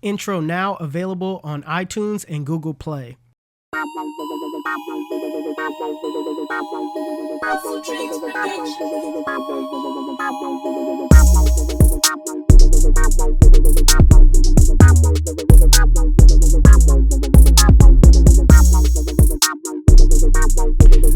intro now available on iTunes and Google Play.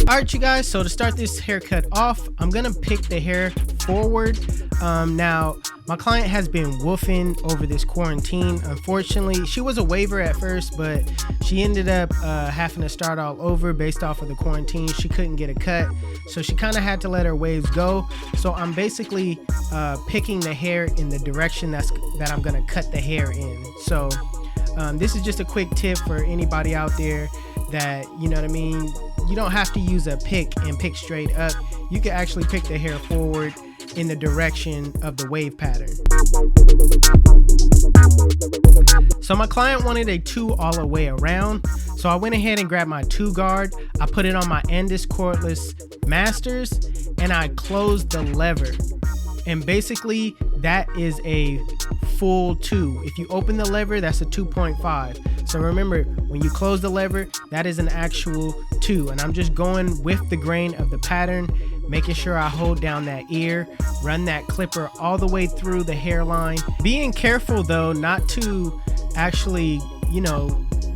Alright you guys, so to start this haircut off, I'm gonna pick the hair forward. Now my client has been woofing over this quarantine. Unfortunately, she was a waiver at first, but she ended up having to start all over based off of the quarantine. She couldn't get a cut, so she kind of had to let her waves go. So I'm basically picking the hair in the direction that I'm gonna cut the hair in. So this is just a quick tip for anybody out there that, you know what I mean, you don't have to use a pick and pick straight up. You can actually pick the hair forward in the direction of the wave pattern. So my client wanted a 2 all the way around, so I went ahead and grabbed my 2 guard. I put it on my Endless Cordless Masters and I closed the lever, and basically that is a full 2. If you open the lever, that's a 2.5. So remember, when you close the lever, that is an actual 2. And I'm just going with the grain of the pattern, making sure I hold down that ear, run that clipper all the way through the hairline. Being careful though, not to actually, you know,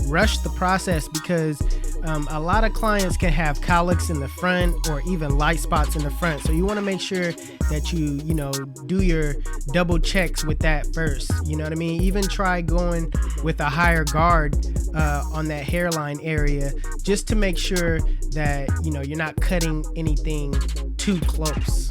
rush the process, because a lot of clients can have cowlicks in the front or even light spots in the front. So you want to make sure that you know, do your double checks with that first. You know what I mean? Even try going with a higher guard on that hairline area, just to make sure that, you know, you're not cutting anything too close.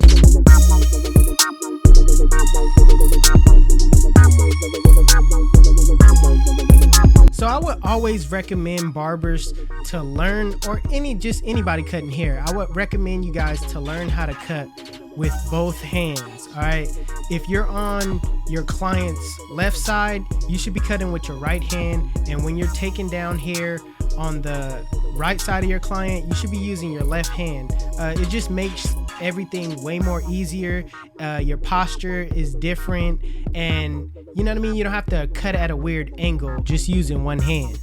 So I would always recommend barbers to learn, or anybody cutting hair, I would recommend you guys to learn how to cut with both hands. All right, if you're on your client's left side, you should be cutting with your right hand, and when you're taking down hair on the right side of your client, you should be using your left hand. It just makes everything way more easier. Your posture is different, and you know what I mean, you don't have to cut at a weird angle just using one hand.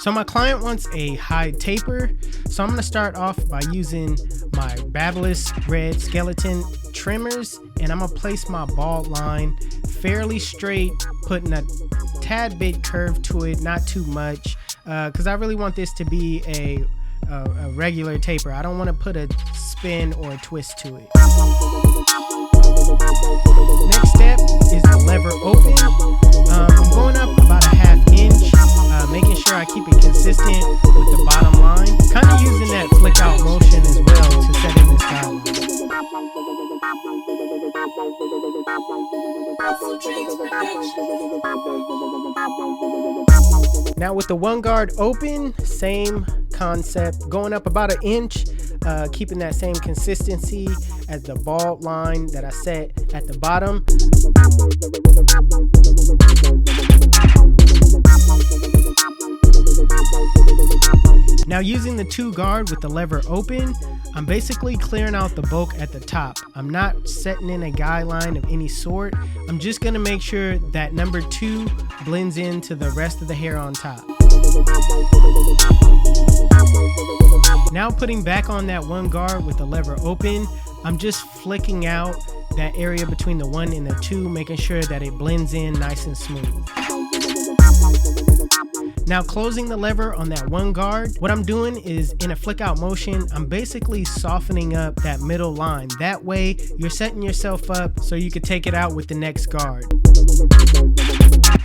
So my client wants a high taper, so I'm going to start off by using my Babyliss red skeleton trimmers, and I'm going to place my bald line fairly straight, putting a tad bit curve to it, not too much, because I really want this to be a regular taper. I don't want to put a spin or a twist to it. Next step is the lever open. I'm going up about a ½ inch, making sure I keep it consistent with the bottom line. Kind of using that flick out motion as well to set in this guideline. Now with the 1 guard open, same concept, going up about 1 inch, keeping that same consistency as the bald line that I set at the bottom. Now using the 2 guard with the lever open, I'm basically clearing out the bulk at the top. I'm not setting in a guideline of any sort. I'm just going to make sure that number 2 blends into the rest of the hair on top. Now putting back on that 1 guard with the lever open, I'm just flicking out that area between the 1 and the 2, making sure that it blends in nice and smooth. Now closing the lever on that 1 guard, what I'm doing is in a flick out motion, I'm basically softening up that middle line. That way you're setting yourself up so you can take it out with the next guard.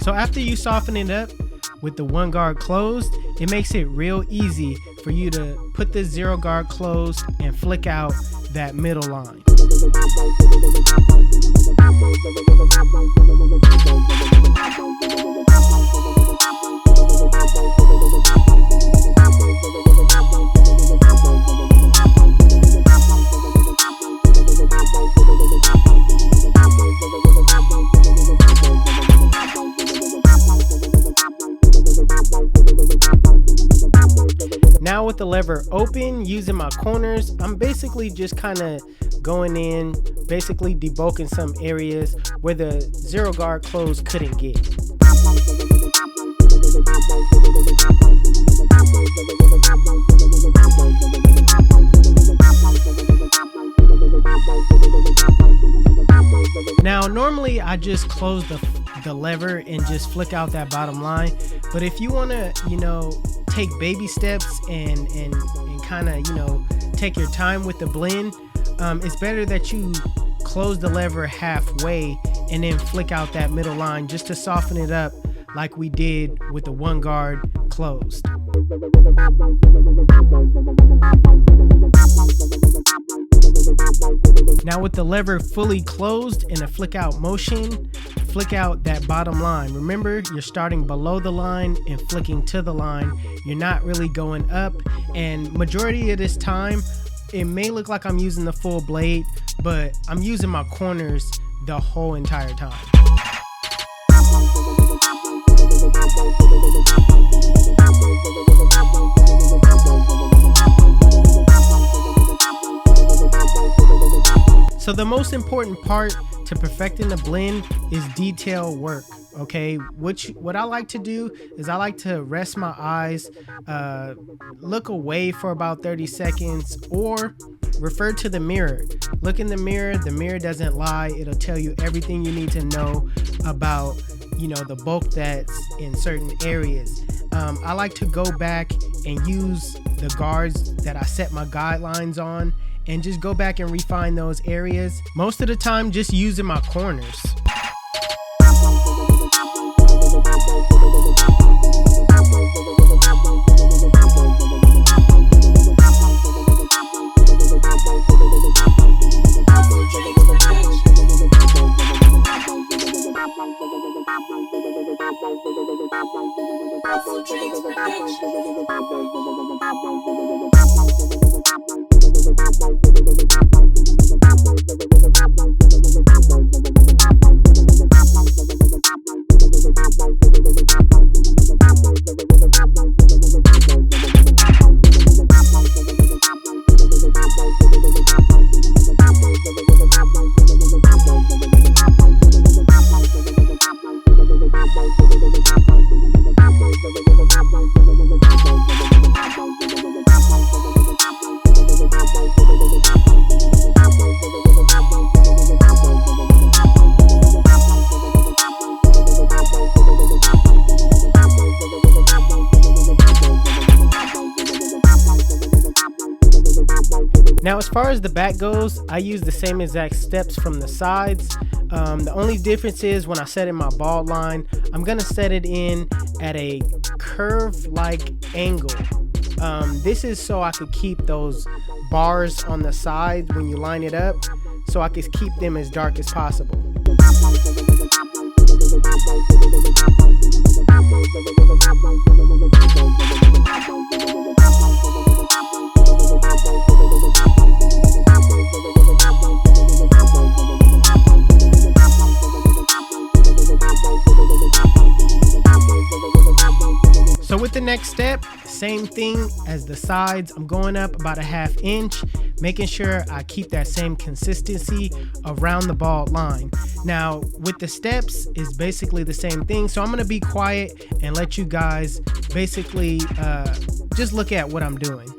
So after you soften it up, with the one guard closed, it makes it real easy for you to put this 0 guard closed and flick out that middle line. Now with the lever open, using my corners, I'm basically just kind of going in, basically debulking some areas where the 0 guard close couldn't get. Now normally I just close the lever and just flick out that bottom line, but if you want to, take baby steps and kind of, take your time with the blend, it's better that you close the lever halfway and then flick out that middle line just to soften it up like we did with the 1 guard closed. Now with the lever fully closed in a flick out motion, flick out that bottom line. Remember, you're starting below the line and flicking to the line. You're not really going up, and majority of this time, it may look like I'm using the full blade, but I'm using my corners the whole entire time. So the most important part to perfecting the blend is detail work, okay? What I like to do is I like to rest my eyes, look away for about 30 seconds, or refer to the mirror. Look in the mirror doesn't lie. It'll tell you everything you need to know about, the bulk that's in certain areas. I like to go back and use the guards that I set my guidelines on and just go back and refine those areas. Most of the time, just using my corners. Now, as far as the back goes, I use the same exact steps from the sides. The only difference is when I set in my bald line, I'm gonna set it in at a curve-like angle. This is so I could keep those bars on the side when you line it up, so I could keep them as dark as possible. So with the next step, same thing as the sides, I'm going up about a ½ inch, making sure I keep that same consistency around the bald line. Now with the steps is basically the same thing, so I'm gonna be quiet and let you guys basically just look at what I'm doing.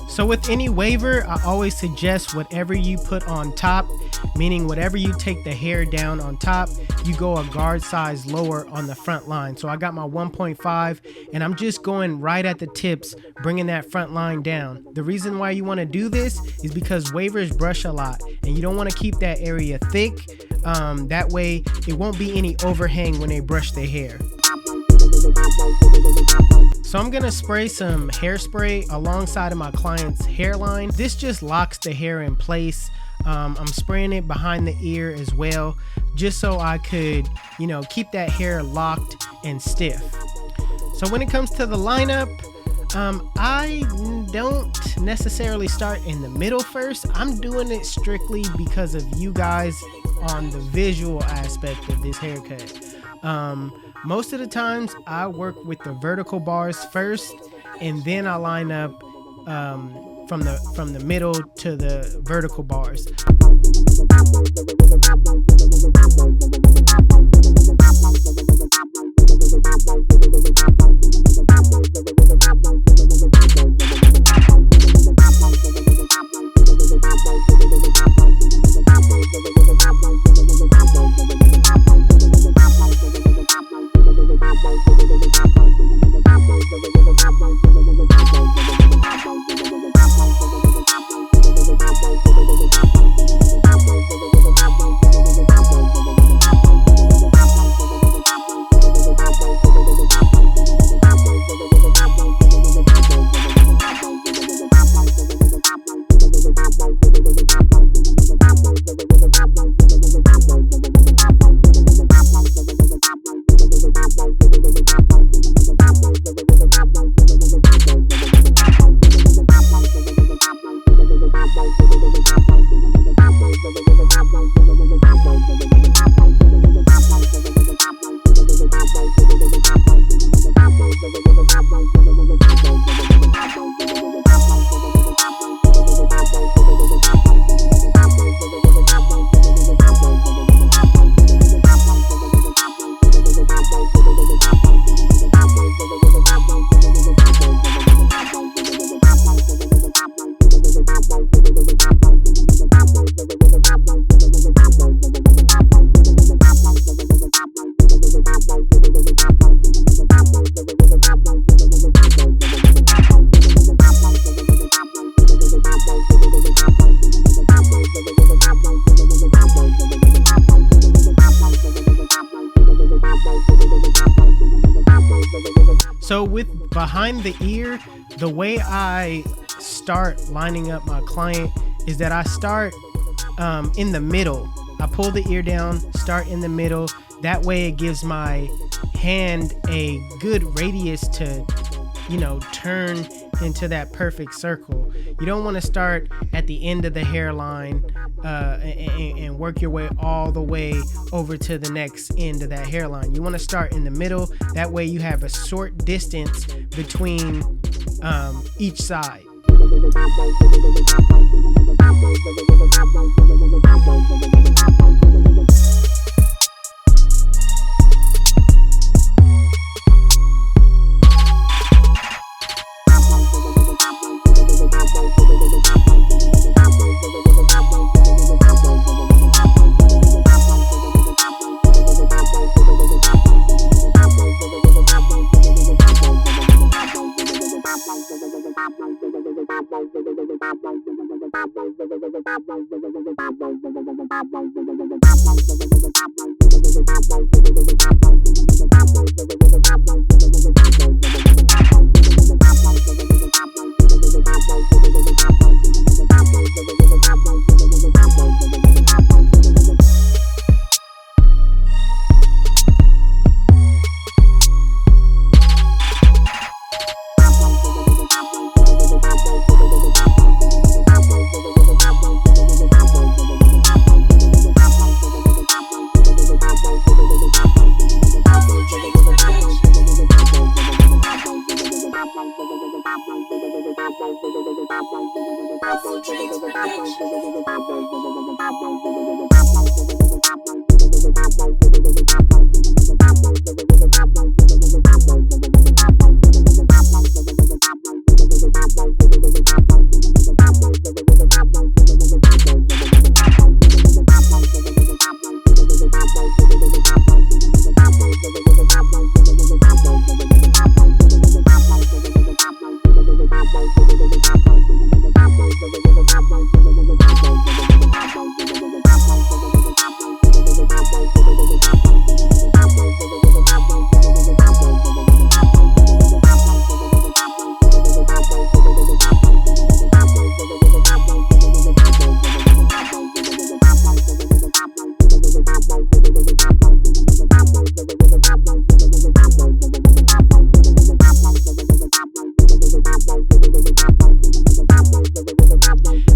So with any waver, I always suggest whatever you put on top, meaning whatever you take the hair down on top, you go a guard size lower on the front line. So I got my 1.5 and I'm just going right at the tips, bringing that front line down. The reason why you want to do this is because wavers brush a lot and you don't want to keep that area thick. That way it won't be any overhang when they brush their hair. So I'm gonna spray some hairspray alongside of my client's hairline. This just locks the hair in place. I'm spraying it behind the ear as well, just so I could, keep that hair locked and stiff. So when it comes to the lineup, I don't necessarily start in the middle first. I'm doing it strictly because of you guys on the visual aspect of this haircut. Most of the times I work with the vertical bars first, and then I line up from the middle to the vertical bars. So with behind the ear, the way I start lining up my client is that I start in the middle. I pull the ear down, start in the middle. That way it gives my hand a good radius to, turn into that perfect circle. You don't want to start at the end of the hairline and work your way all the way over to the next end of that hairline. You want to start in the middle. That way you have a short distance between each side.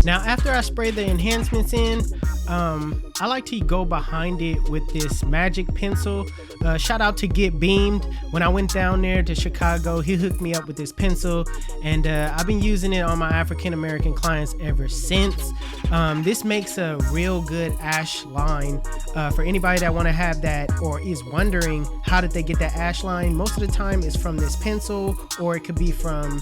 Now, after I spray the enhancements in, I like to go behind it with this magic pencil. Shout out to Get Beamed. When I went down there to Chicago, he hooked me up with this pencil, and I've been using it on my African American clients ever since. This makes a real good ash line for anybody that want to have that or is wondering how did they get that ash line. Most of the time it's from this pencil, or it could be from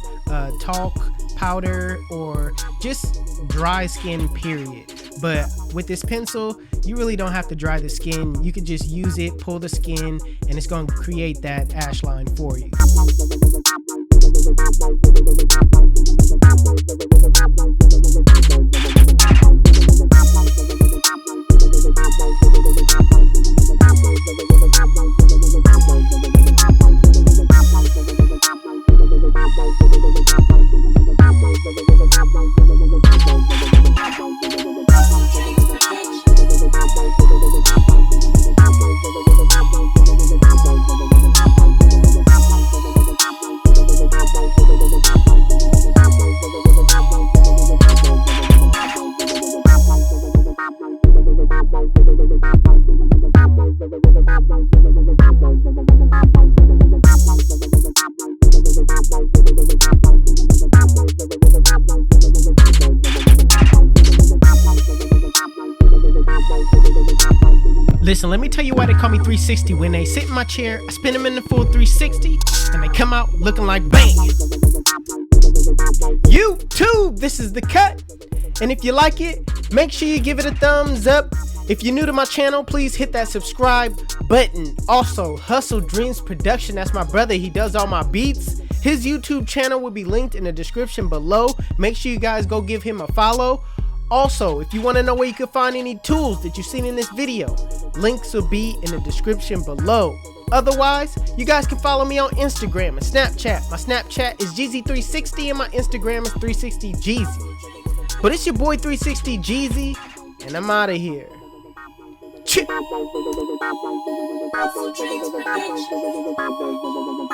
talc powder, or just dry skin period. But with this pencil, you really don't have to dry the skin. You can just use it, pull the skin, and it's going to create that ash line for you. Listen, let me tell you why they call me 360. When they sit in my chair, I spin them in the full 360, and they come out looking like bang. YouTube, this is the cut. And if you like it, make sure you give it a thumbs up. If you're new to my channel, please hit that subscribe button. Also, HustleDreamProduction, that's my brother. He does all my beats. His YouTube channel will be linked in the description below. Make sure you guys go give him a follow. Also, if you want to know where you can find any tools that you've seen in this video, links will be in the description below. Otherwise, you guys can follow me on Instagram and Snapchat. My Snapchat is Jeezy360 and my Instagram is 360Jeezy. But it's your boy 360Jeezy, and I'm out of here. HustleDreamProduction.